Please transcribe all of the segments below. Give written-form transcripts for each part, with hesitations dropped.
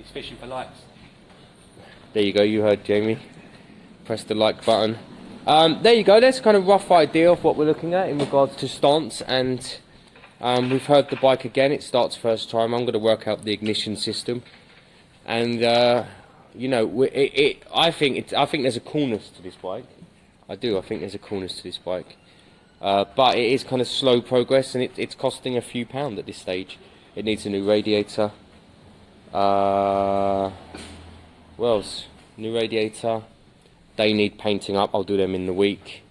He's fishing for likes. There you go, you heard Jamie. Press the like button. There you go, that's kind of rough idea of what we're looking at in regards to stance, and we've heard the bike again. It starts first time. I'm going to work out the ignition system, and you know, I think there's a coolness to this bike. I think there's a coolness to this bike, but it is kind of slow progress, and it's costing a few pounds at this stage. It needs a new radiator. What else? New radiator. They need painting up. I'll do them in the week.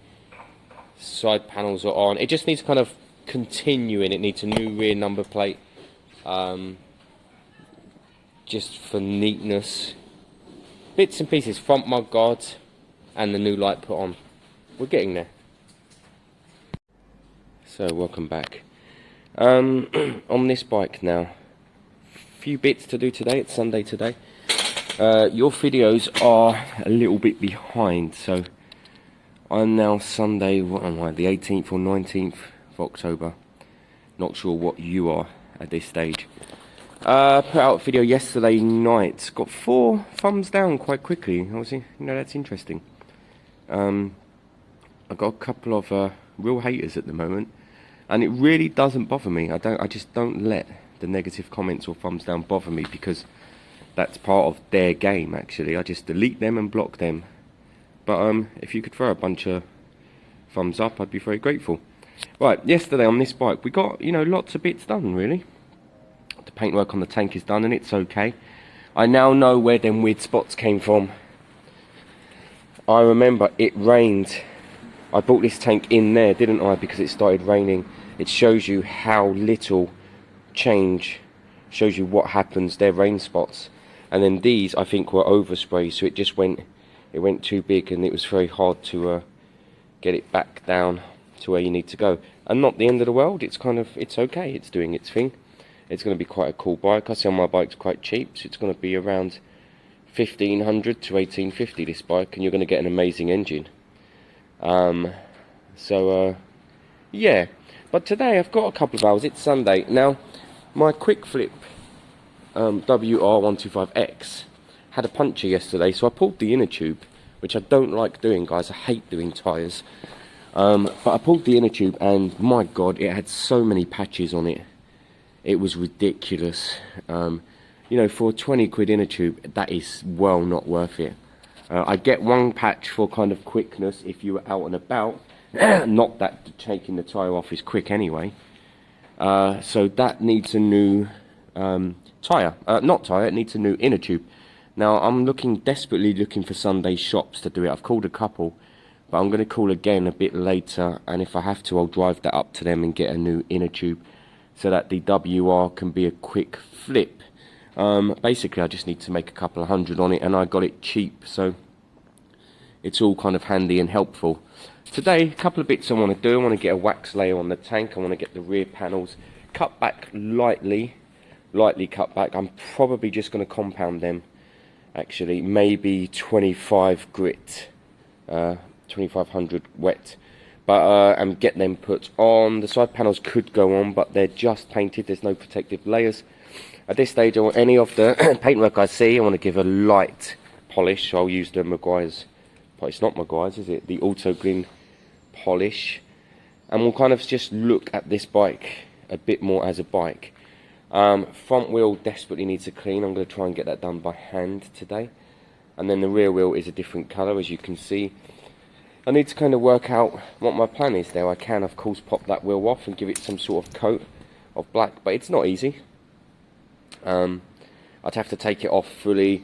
Side panels are on. It just needs kind of continuing. It needs a new rear number plate, just for neatness. Bits and pieces. Front mudguard and the new light put on. We're getting there. So welcome back. On this bike now, few bits to do today. It's Sunday today. Your videos are a little bit behind, so I'm now Sunday, what am I, the 18th or 19th of October. Not sure what you are at this stage. Put out a video yesterday night. Got 4 thumbs down quite quickly. Obviously, you know, that's interesting. I got a couple of real haters at the moment, and it really doesn't bother me. I just don't let the negative comments or thumbs down bother me, because that's part of their game, actually. I just delete them and block them. But if you could throw a bunch of thumbs up, I'd be very grateful. Right, yesterday on this bike, we got, you know, lots of bits done, really. The paintwork on the tank is done, and it's okay. I now know where them weird spots came from. I remember it rained. I brought this tank in there, didn't I, because it started raining. It shows you how little change, shows you what happens. They're rain spots. And then these, I think, were overspray, so it just went too big, and it was very hard to get it back down to where you need to go. And not the end of the world. It's okay. It's doing its thing. It's going to be quite a cool bike. I sell my bikes quite cheap, so it's going to be around 1,500 to 1,850 this bike, and you're going to get an amazing engine. Yeah. But today I've got a couple of hours. It's Sunday now. My quick flip WR125X had a puncture yesterday, so I pulled the inner tube, which I don't like doing, guys. I hate doing tyres. But I pulled the inner tube, and my god, it had so many patches on it. It was ridiculous. You know, for a 20 quid inner tube, that is well not worth it. I get one patch for kind of quickness if you were out and about. Not that taking the tyre off is quick anyway. So that needs a new tyre. Not tyre, it needs a new inner tube. Now I'm desperately looking for Sunday shops to do it. I've called a couple, but I'm going to call again a bit later, and if I have to, I'll drive that up to them and get a new inner tube, so that the WR can be a quick flip. Basically I just need to make a couple of hundred on it, and I got it cheap, so it's all kind of handy and helpful. Today, a couple of bits I want to do. I want to get a wax layer on the tank. I want to get the rear panels cut back lightly cut back. I'm probably just going to compound them, actually. Maybe 25 grit, 2500 wet, but and get them put on. The side panels could go on, but they're just painted. There's no protective layers. At this stage, I want any of the paintwork I see, I want to give a light polish. So I'll use the Maguire's, but it's not Maguire's, is it? The Auto Glyn polish. And we'll kind of just look at this bike a bit more as a bike. Front wheel desperately needs a clean. I'm going to try and get that done by hand today. And then the rear wheel is a different colour, as you can see. I need to kind of work out what my plan is there. I can, of course, pop that wheel off and give it some sort of coat of black, but it's not easy. I'd have to take it off fully,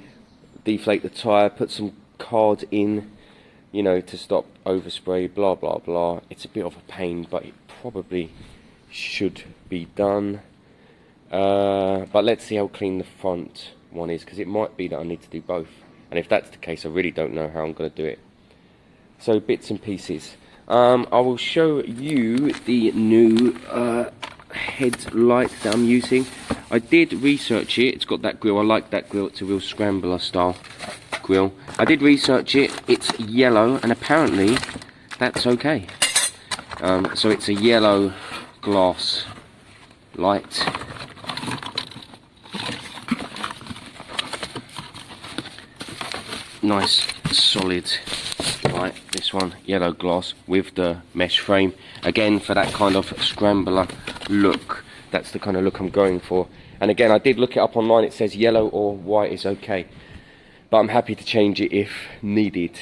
deflate the tyre, put some card in, you know, to stop overspray, blah blah blah. It's a bit of a pain, but it probably should be done. But let's see how clean the front one is, because it might be that I need to do both, and if that's the case, I really don't know how I'm going to do it. So bits and pieces. I will show you the new headlight that I'm using. I did research it. It's got that grille. I like that grille. It's a real scrambler style grille. I did research it. It's yellow, and apparently that's okay. So it's a yellow glass light. nice solid, right, this one, yellow gloss with the mesh frame. Again, for that kind of scrambler look, that's the kind of look I'm going for. And again, I did look it up online, it says yellow or white is okay, but I'm happy to change it if needed.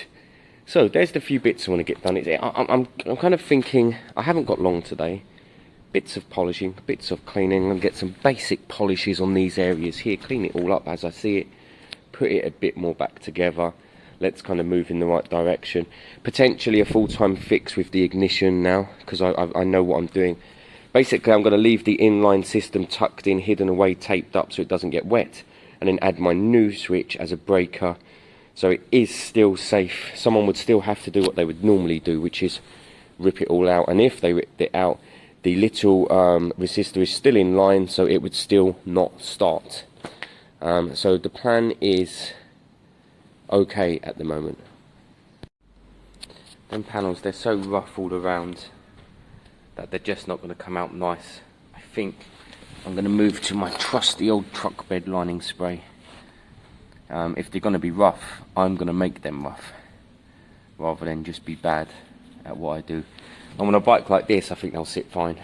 So there's the few bits I want to get done. I'm kind of thinking, I haven't got long today. Bits of polishing, bits of cleaning, and get some basic polishes on these areas here, clean it all up as I see it, put it a bit more back together. Let's kind of move in the right direction. Potentially a full-time fix with the ignition now, because I know what I'm doing. Basically, I'm going to leave the inline system tucked in, hidden away, taped up so it doesn't get wet, and then add my new switch as a breaker, so it is still safe. Someone would still have to do what they would normally do, which is rip it all out, and if they ripped it out, the little resistor is still in line, so it would still not start. So the plan is okay at the moment. Them panels, they're so rough all around that they're just not going to come out nice. I think I'm going to move to my trusty old truck bed lining spray. If they're going to be rough, I'm going to make them rough rather than just be bad at what I do. And on a bike like this, I think they'll sit fine.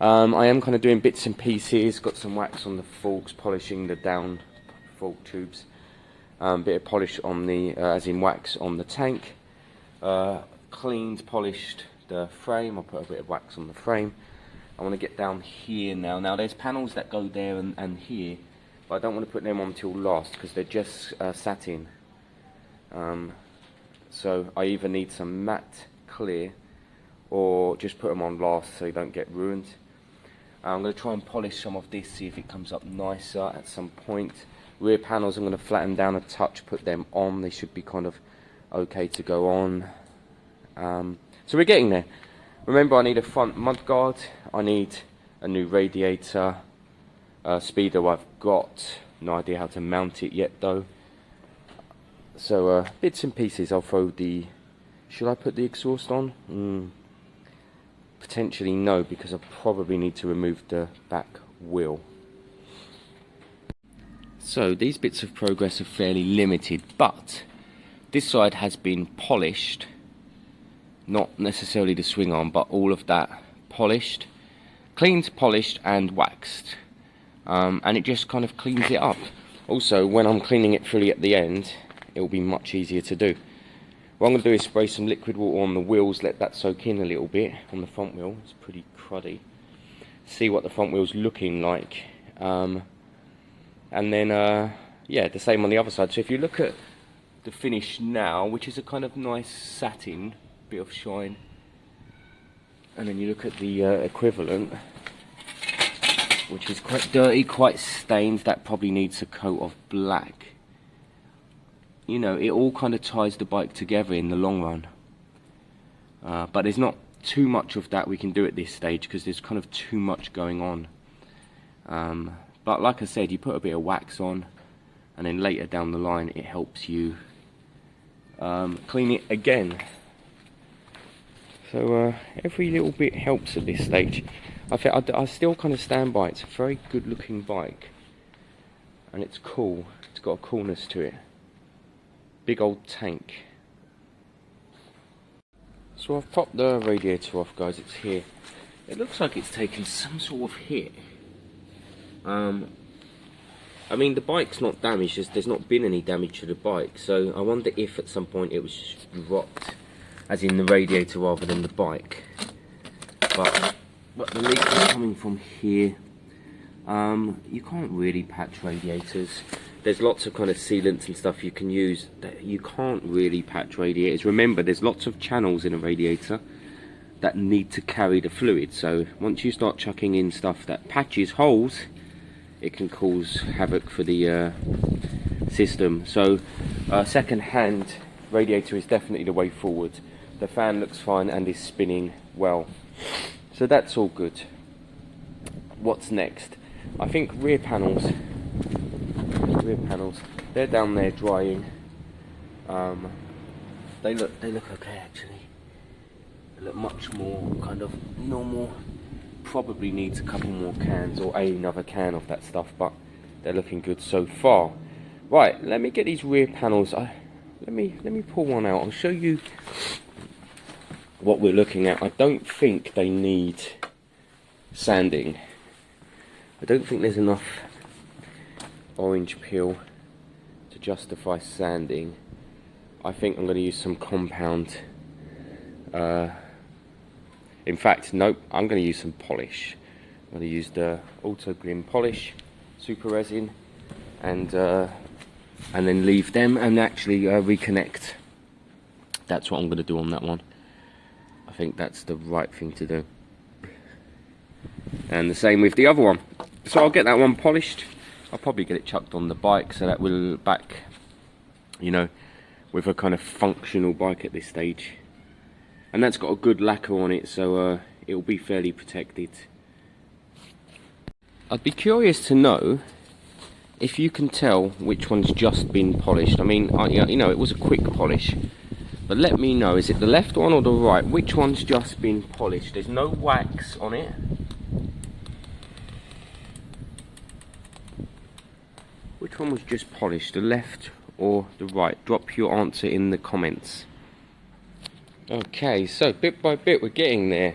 I am kind of doing bits and pieces, got some wax on the forks, polishing the down fork tubes, bit of polish on the, as in wax on the tank, cleaned, polished the frame. I'll put a bit of wax on the frame. I want to get down here now. Now there's panels that go there and here, but I don't want to put them on till last because they're just satin. So I either need some matte clear or just put them on last so they don't get ruined. I'm going to try and polish some of this, see if it comes up nicer at some point. Rear panels I'm going to flatten down a touch, put them on. They should be kind of okay to go on. So we're getting there. Remember, I need a front mudguard, I need a new radiator, speedo I've got, no idea how to mount it yet though. So bits and pieces. I'll throw the, should I put the exhaust on? Potentially no, because I probably need to remove the back wheel. So these bits of progress are fairly limited, but this side has been polished. Not necessarily the swing arm, but all of that polished, cleaned, polished and waxed, and it just kind of cleans it up. Also, when I'm cleaning it fully at the end, it will be much easier to do. What I'm going to do is spray some liquid water on the wheels, let that soak in a little bit on the front wheel. It's pretty cruddy. See what the front wheel's looking like, and then yeah, the same on the other side. So if you look at the finish now, which is a kind of nice satin, bit of shine, and then you look at the equivalent, which is quite dirty, quite stained, that probably needs a coat of black. You know, it all kind of ties the bike together in the long run, but there's not too much of that we can do at this stage because there's kind of too much going on, but like I said, you put a bit of wax on and then later down the line it helps you clean it again. So every little bit helps at this stage. I still kind of stand by. It's a very good looking bike and it's cool. It's got a coolness to it. Big old tank. So I've popped the radiator off, guys. It's here. It looks like it's taken some sort of hit. I mean, the bike's not damaged, just there's not been any damage to the bike, so I wonder if at some point it was dropped, as in the radiator rather than the bike. But the leak is coming from here. You can't really patch radiators. There's lots of kind of sealants and stuff you can use. You can't really patch radiators. Remember, there's lots of channels in a radiator that need to carry the fluid, so once you start chucking in stuff that patches holes, it can cause havoc for the system. So second hand radiator is definitely the way forward. The fan looks fine and is spinning well, so that's all good. What's next? I think rear panels, they're down there drying. They look okay actually. They look much more kind of normal. Probably needs a couple more cans or another can of that stuff, but they're looking good so far. Right, let me get these rear panels. Let me pull one out. I'll show you what we're looking at. I don't think they need sanding. I don't think there's enough orange peel to justify sanding. I think I'm going to use some compound. In fact, nope, I'm going to use some polish. I'm going to use the Auto Green polish, super resin, and then leave them and actually reconnect. That's what I'm going to do on that one. I think that's the right thing to do. And the same with the other one. So I'll get that one polished. I'll probably get it chucked on the bike so that we'll look back, you know, with a kind of functional bike at this stage. And that's got a good lacquer on it, so it'll be fairly protected. I'd be curious to know if you can tell which one's just been polished. I mean, you know, it was a quick polish. But let me know, is it the left one or the right? Which one's just been polished? There's no wax on it. Which one was just polished, the left or the right? Drop your answer in the comments. Okay, so bit by bit we're getting there.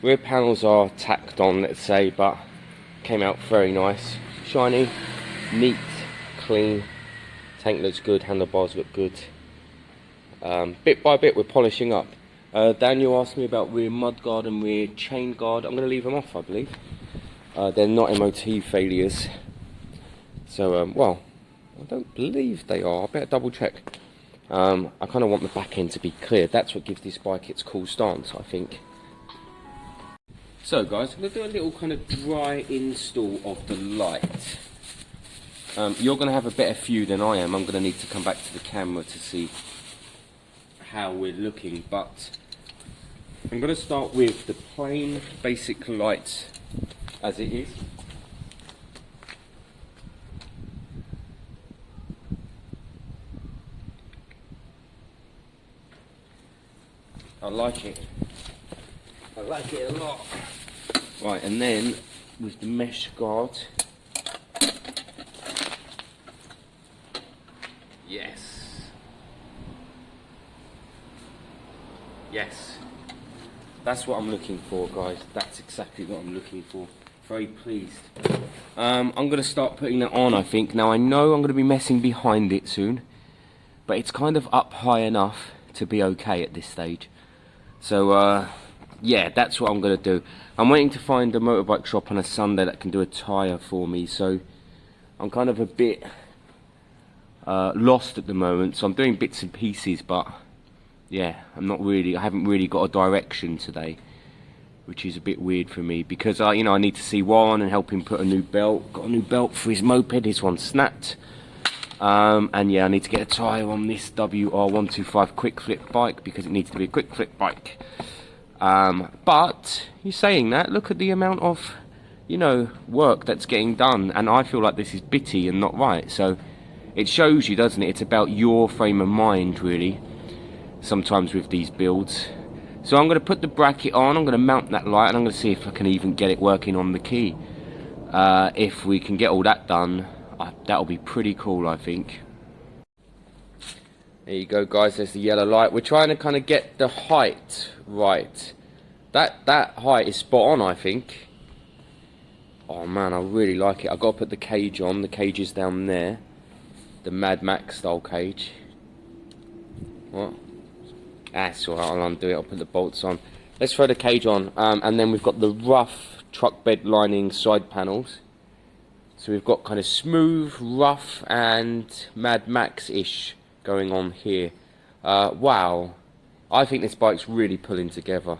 Rear panels are tacked on, let's say, but came out very nice. Shiny, neat, clean. Tank looks good, handlebars look good. Bit by bit we're polishing up. Daniel asked me about rear mudguard and rear chain guard. I'm going to leave them off, I believe. They're not MOT failures. So, well, I don't believe they are. I better double check. I kind of want the back end to be clear. That's what gives this bike its cool stance, I think. So guys, I'm going to do a little kind of dry install of the light. You're going to have a better view than I am. I'm going to need to come back to the camera to see how we're looking. But I'm going to start with the plain basic light as it is. I like it. I like it a lot. Right, and then with the mesh guard. Yes. Yes. That's what I'm looking for, guys. That's exactly what I'm looking for. Very pleased. I'm going to start putting that on, I think. Now, I know I'm going to be messing behind it soon, but it's kind of up high enough to be okay at this stage. So, yeah, that's what I'm going to do. I'm waiting to find a motorbike shop on a Sunday that can do a tyre for me, so I'm kind of a bit lost at the moment. So I'm doing bits and pieces, but yeah, I haven't really got a direction today, which is a bit weird for me because you know, I need to see Warren and help him put a new belt. Got a new belt for his moped. His one snapped. And yeah, I need to get a tyre on this WR125 quick flip bike because it needs to be a quick flip bike. But you're saying that, look at the amount of, you know, work that's getting done, and I feel like this is bitty and not right. So it shows you, doesn't it? It's about your frame of mind, really, sometimes with these builds. So I'm going to put the bracket on, I'm going to mount that light, and I'm going to see if I can even get it working on the key. If we can get all that done, that'll be pretty cool, I think. There you go, guys, there's the yellow light. We're trying to kind of get the height right. That height is spot on, I think. Oh man, I really like it. I've got to put the cage on. The cage is down there. The Mad Max style cage. What? That's alright, I'll undo it. I'll put the bolts on. Let's throw the cage on. And then we've got the rough truck bed lining side panels. So we've got kind of smooth, rough, and Mad Max-ish going on here. Wow. I think this bike's really pulling together.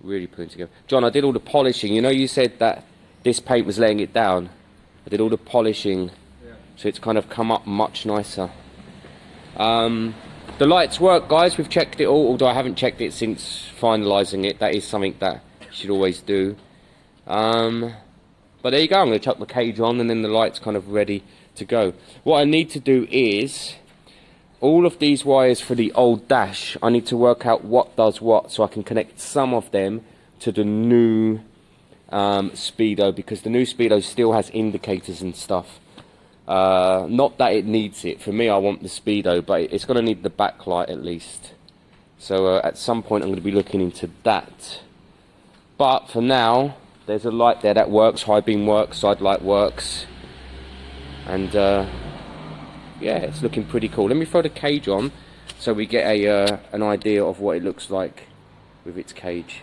Really pulling together. John, I did all the polishing. You know, you said that this paint was laying it down. I did all the polishing. Yeah. So it's kind of come up much nicer. The lights work, guys. We've checked it all, although I haven't checked it since finalising it. That is something that you should always do. But there you go. I'm going to chuck the cage on, and then the light's kind of ready to go. What I need to do is, all of these wires for the old dash, I need to work out what does what, so I can connect some of them to the new speedo, because the new speedo still has indicators and stuff. Not that it needs it. For me, I want the speedo, but it's going to need the backlight at least. So at some point I'm going to be looking into that. But for now, there's a light there that works, high beam works, side light works. And yeah, it's looking pretty cool. Let me throw the cage on so we get an idea of what it looks like with its cage.